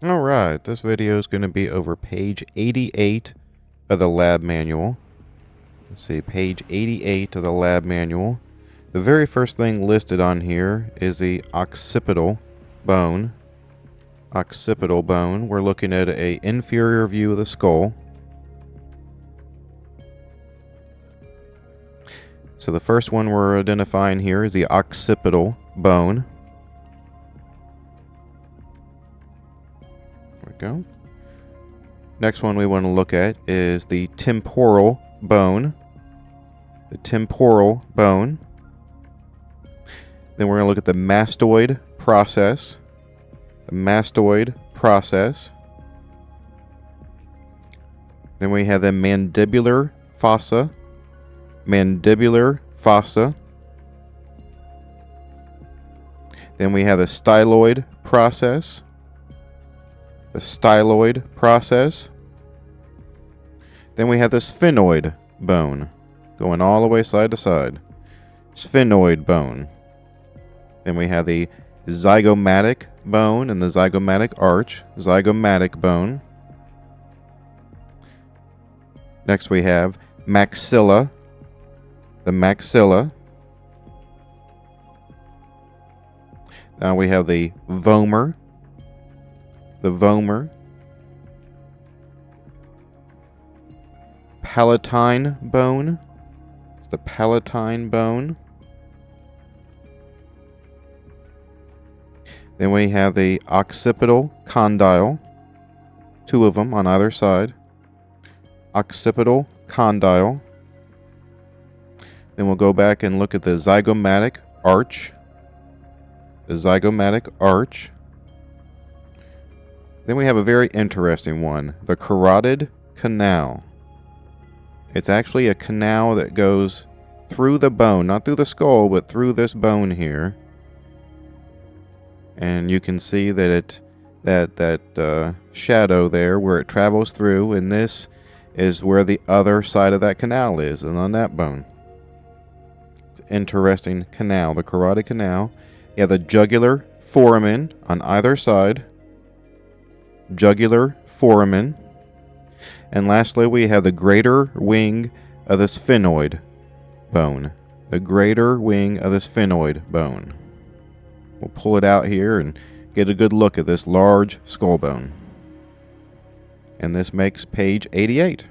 Alright, this video is going to be over page 88 of the lab manual. Let's see, page 88 of the lab manual. The very first thing listed on here is the occipital bone. Occipital bone. We're looking at an inferior view of the skull. So the first one we're identifying here is the occipital bone. Go. Next one we want to look at is the temporal bone. The temporal bone. Then we're going to look at the mastoid process. The mastoid process. Then we have the mandibular fossa. Mandibular fossa. Then we have the styloid process. The styloid process. Then we have the sphenoid bone, going all the way side to side. Sphenoid bone. Then we have the zygomatic bone and the zygomatic arch. Zygomatic bone. Next we have maxilla. The maxilla. Now we have the vomer. The vomer. Palatine bone. It's the palatine bone. Then we have the occipital condyle. Two of them on either side. Occipital condyle. Then we'll go back and look at the zygomatic arch. The zygomatic arch. Then we have a very interesting one, the Carotid Canal. It's actually a canal that goes through the bone, not through the skull, but through this bone here. And you can see that that shadow there where it travels through, and this is where the other side of that canal is, and on that bone. It's an interesting canal, the Carotid Canal. You have the Jugular Foramen on either side. Jugular Foramen. And lastly, we have the greater wing of the Sphenoid Bone. The greater wing of the Sphenoid Bone. We'll pull it out here and get a good look at this large skull bone. And this makes page 88.